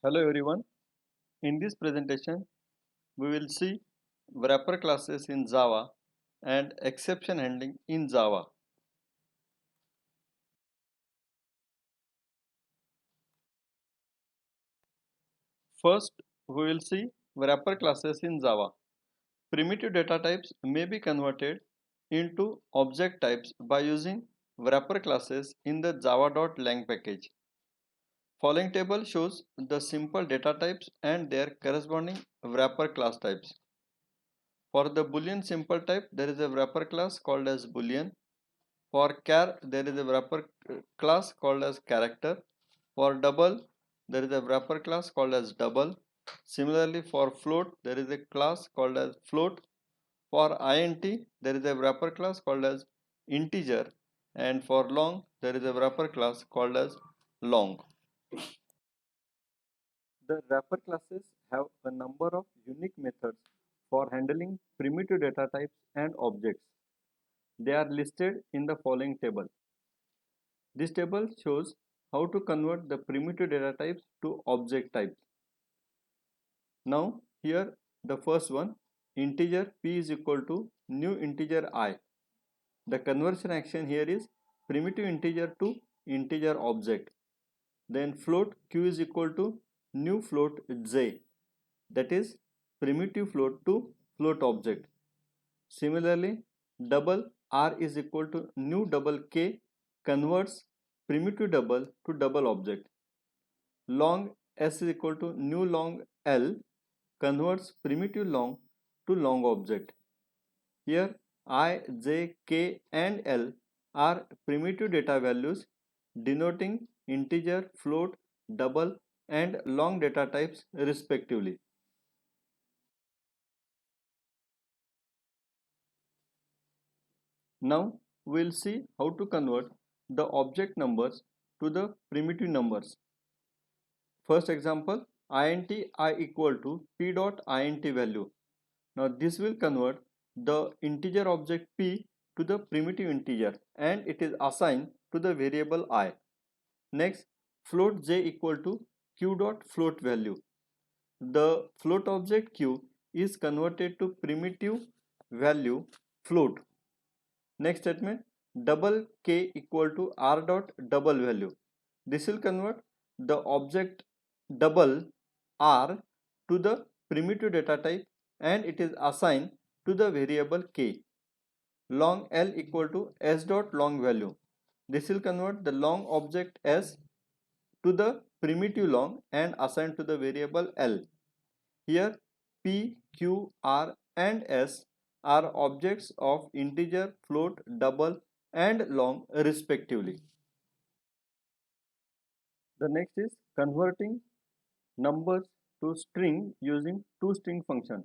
Hello everyone. In this presentation, we will see wrapper classes in Java and exception handling in Java. First, we will see wrapper classes in Java. Primitive data types may be converted into object types by using wrapper classes in the java.lang package. Following table shows the simple data types and their corresponding wrapper class types. For the Boolean simple type, there is a wrapper class called as Boolean. For char, there is a wrapper class called as character. For double, there is a wrapper class called as double. Similarly, for float, there is a class called as float. For int, there is a wrapper class called as integer. And for long, there is a wrapper class called as long. The wrapper classes have a number of unique methods for handling primitive data types and objects. They are listed in the following table. This table shows how to convert the primitive data types to object types. Now here the first one, integer p is equal to new integer I. The conversion action here is primitive integer to integer object. Then float q is equal to new float j, that is primitive float to float object. Similarly, double r is equal to new double k converts primitive double to double object. Long s is equal to new long l converts primitive long to long object. Here I, j, k and l are primitive data values denoting integer, float, double and long data types respectively. Now we will see how to convert the object numbers to the primitive numbers. First example, int I equal to p dot int value. Now this will convert the integer object p to the primitive integer and it is assigned to the variable I. Next, float j equal to q dot float value. The float object q is converted to primitive value float. Next statement, double k equal to r dot double value. This will convert the object double r to the primitive data type and it is assigned to the variable k. Long l equal to s dot long value. This will convert the long object s to the primitive long and assigned to the variable l. Here p, q, r and s are objects of integer, float, double and long respectively. The next is converting numbers to string using toString function.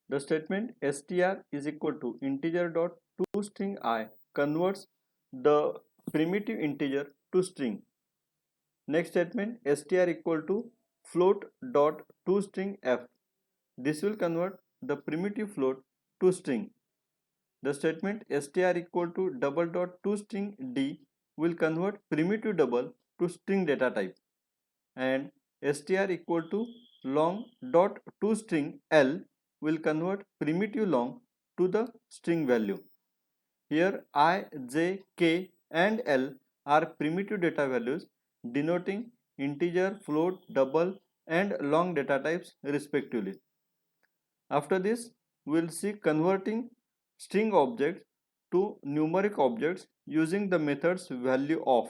The statement str is equal to integer dot toString I converts the primitive integer to string. Next statement str equal to float dot toString f. This will convert the primitive float to string. The statement str equal to double dot toString d will convert primitive double to string data type. And str equal to long dot toString l will convert primitive long to the string value. Here I, j, k and l are primitive data values denoting integer, float, double and long data types respectively. After this, we will see converting string objects to numeric objects using the methods value of.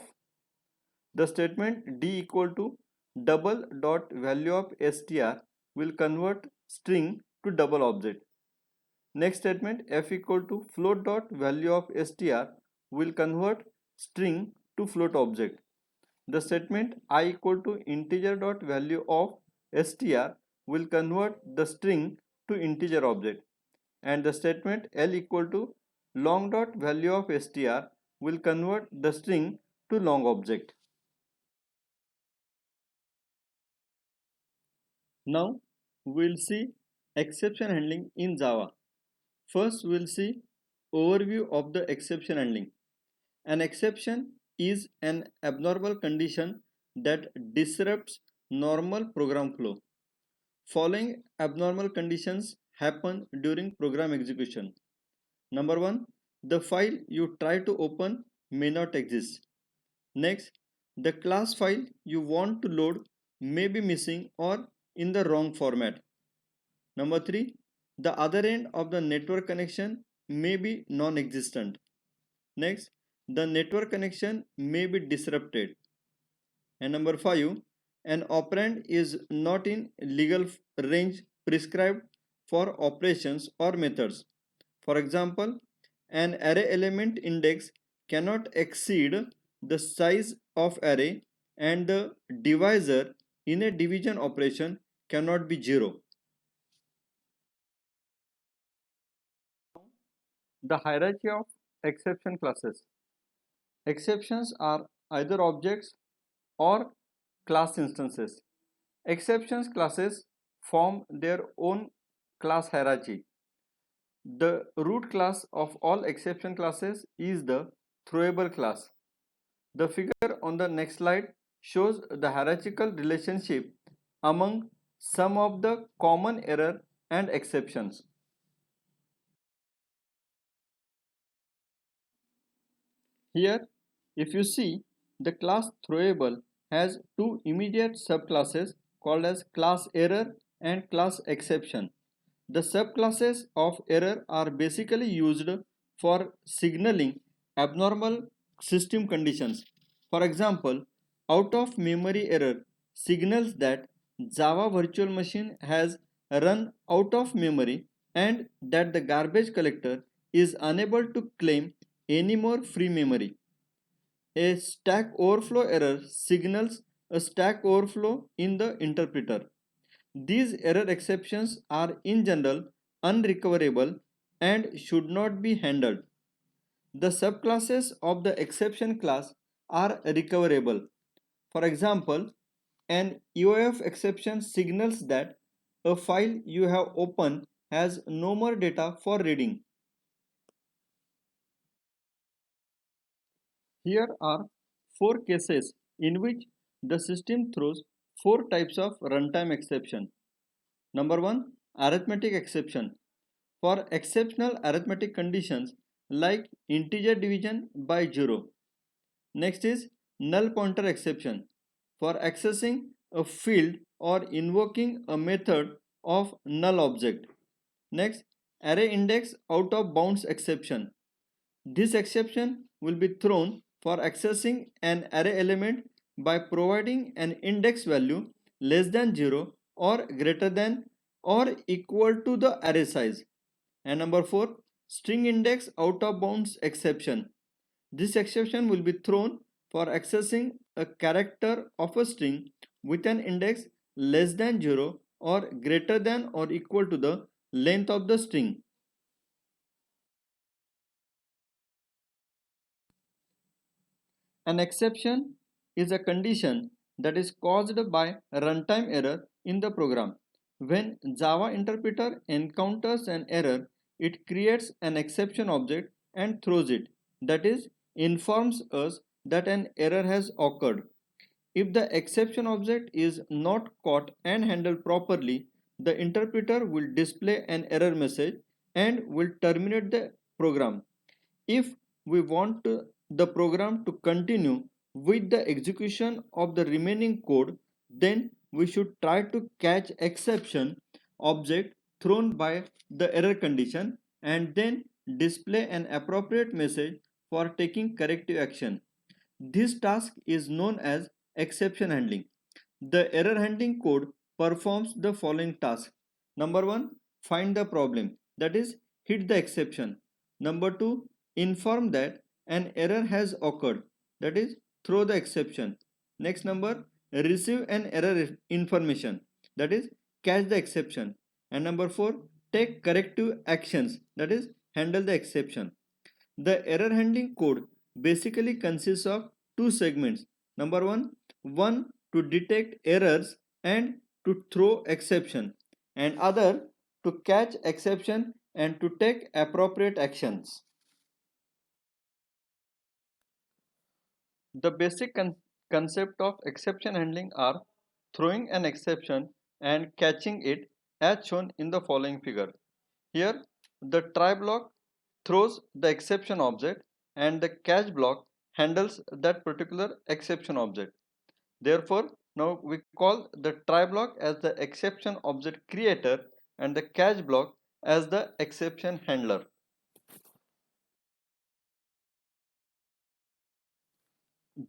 The statement d equal to double dot value of str will convert string to double object. Next statement f equal to float dot value of str will convert string to float object. The statement I equal to integer dot value of str will convert the string to integer object. And the statement l equal to long dot value of str will convert the string to long object. Now we will see exception handling in Java. First we will see overview of the exception handling. An exception is an abnormal condition that disrupts normal program flow. Following abnormal conditions happen during program execution. Number 1. The file you try to open may not exist. Next, the class file you want to load may be missing or in the wrong format. Number 3. The other end of the network connection may be non-existent. Next, the network connection may be disrupted. And number 5, an operand is not in legal range prescribed for operations or methods. For example, an array element index cannot exceed the size of array and the divisor in a division operation cannot be 0. The hierarchy of exception classes. Exceptions are either objects or class instances. Exceptions classes form their own class hierarchy. The root class of all exception classes is the throwable class. The figure on the next slide shows the hierarchical relationship among some of the common error and exceptions. Here, if you see, the class throwable has two immediate subclasses called as class error and class exception. The subclasses of error are basically used for signaling abnormal system conditions. For example, out of memory error signals that Java virtual machine has run out of memory and that the garbage collector is unable to claim any more free memory. A stack overflow error signals a stack overflow in the interpreter. These error exceptions are in general unrecoverable and should not be handled. The subclasses of the exception class are recoverable. For example, an EOF exception signals that a file you have opened has no more data for reading. Here are four cases in which the system throws four types of runtime exception. Number 1, arithmetic exception. For exceptional arithmetic conditions like integer division by 0. Next is null pointer exception for accessing a field or invoking a method of null object. Next, array index out of bounds exception. This exception will be thrown for accessing an array element by providing an index value less than 0 or greater than or equal to the array size. And number 4, string index out of bounds exception. This exception will be thrown for accessing a character of a string with an index less than 0 or greater than or equal to the length of the string. An exception is a condition that is caused by runtime error in the program. When Java interpreter encounters an error, it creates an exception object and throws it. That is, informs us that an error has occurred. If the exception object is not caught and handled properly, the interpreter will display an error message and will terminate the program. If we want the program to continue with the execution of the remaining code, then we should try to catch exception object thrown by the error condition and then display an appropriate message for taking corrective action. This task is known as exception handling. The error handling code performs the following tasks. Number 1, find the problem, that is, hit the exception. Number 2, inform that an error has occurred, that is, throw the exception. Next number, receive an error information, that is, catch the exception. And number 4, take corrective actions, that is, handle the exception. The error handling code basically consists of two segments. Number 1 to detect errors and to throw exception, and other to catch exception and to take appropriate actions. The basic concept of exception handling are throwing an exception and catching it as shown in the following figure. Here the try block throws the exception object and the catch block handles that particular exception object. Therefore, now we call the try block as the exception object creator and the catch block as the exception handler.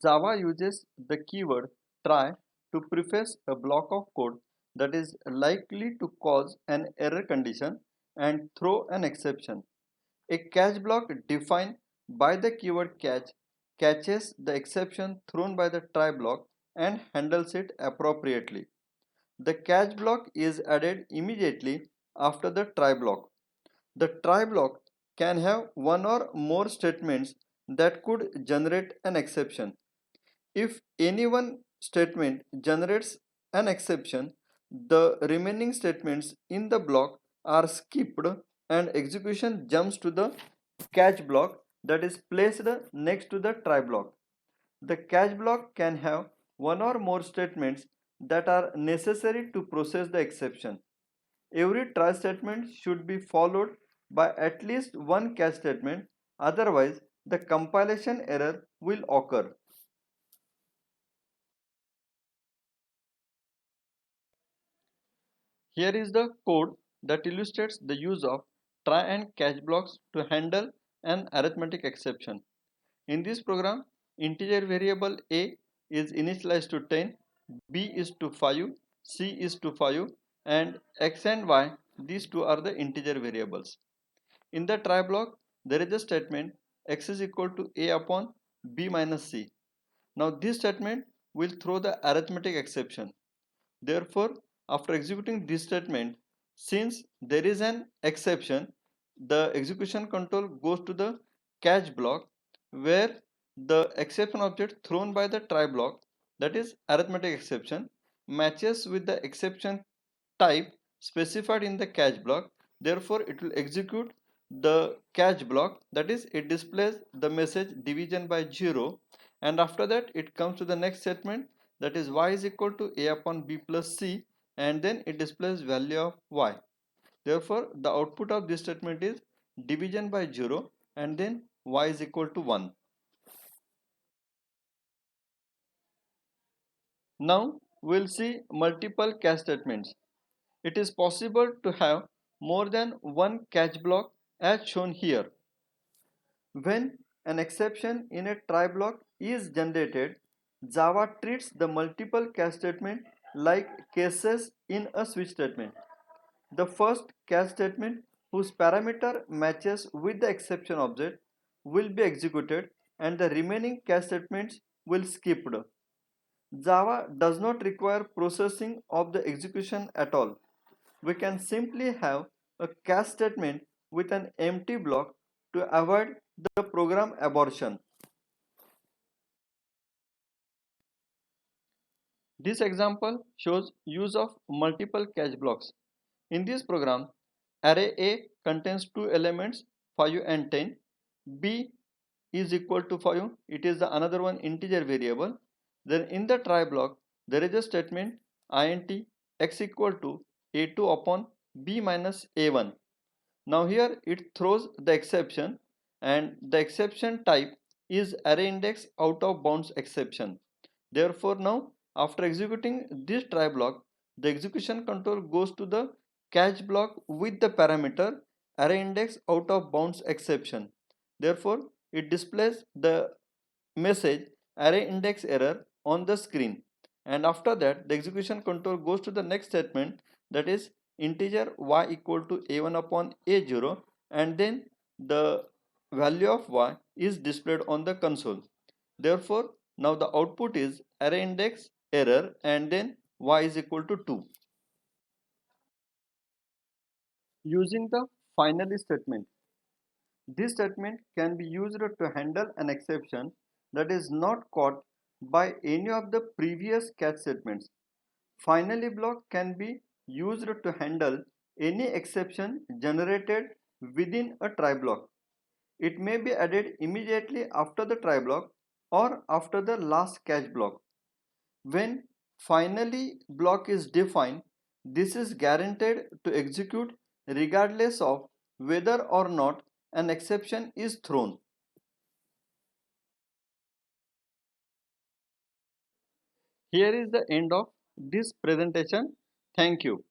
Java uses the keyword try to preface a block of code that is likely to cause an error condition and throw an exception. A catch block defined by the keyword catch catches the exception thrown by the try block and handles it appropriately. The catch block is added immediately after the try block. The try block can have one or more statements that could generate an exception. If any one statement generates an exception, the remaining statements in the block are skipped and execution jumps to the catch block that is placed next to the try block. The catch block can have one or more statements that are necessary to process the exception. Every try statement should be followed by at least one catch statement, otherwise the compilation error will occur. Here is the code that illustrates the use of try and catch blocks to handle an arithmetic exception. In this program, integer variable a is initialized to 10, b is to 5, c is to 5, and x and y, these two are the integer variables. In the try block, there is a statement x is equal to a upon b minus c. Now this statement will throw the arithmetic exception. Therefore, after executing this statement, since there is an exception, the execution control goes to the catch block where the exception object thrown by the try block, that is arithmetic exception, matches with the exception type specified in the catch block. Therefore, it will execute the catch block, that is it displays the message division by 0, and after that it comes to the next statement, that is y is equal to a upon b plus c, and then it displays value of y. Therefore, the output of this statement is division by 0 and then y is equal to 1. Now we'll see multiple catch statements. It is possible to have more than one catch block as shown here. When an exception in a try block is generated, Java treats the multiple catch statement like cases in a switch statement. The first catch statement, whose parameter matches with the exception object, will be executed and the remaining catch statements will skipped. Java does not require processing of the execution at all. We can simply have a catch statement with an empty block to avoid the program abortion. This example shows use of multiple catch blocks. In this program, array A contains two elements 5 and 10. B is equal to 5, it is the another one integer variable. Then in the try block, there is a statement int x equal to a2 upon b minus a1. Now here it throws the exception and the exception type is array index out of bounds exception. Therefore now after executing this try block, the execution control goes to the catch block with the parameter array index out of bounds exception. Therefore it displays the message array index error on the screen, and after that the execution control goes to the next statement, that is integer y equal to a1 upon a0, and then the value of y is displayed on the console. Therefore now the output is array index error and then y is equal to 2. Using the finally statement, this statement can be used to handle an exception that is not caught by any of the previous catch statements. Finally block can be used to handle any exception generated within a try block. It may be added immediately after the try block or after the last catch block. When finally block is defined, this is guaranteed to execute regardless of whether or not an exception is thrown. Here is the end of this presentation. Thank you.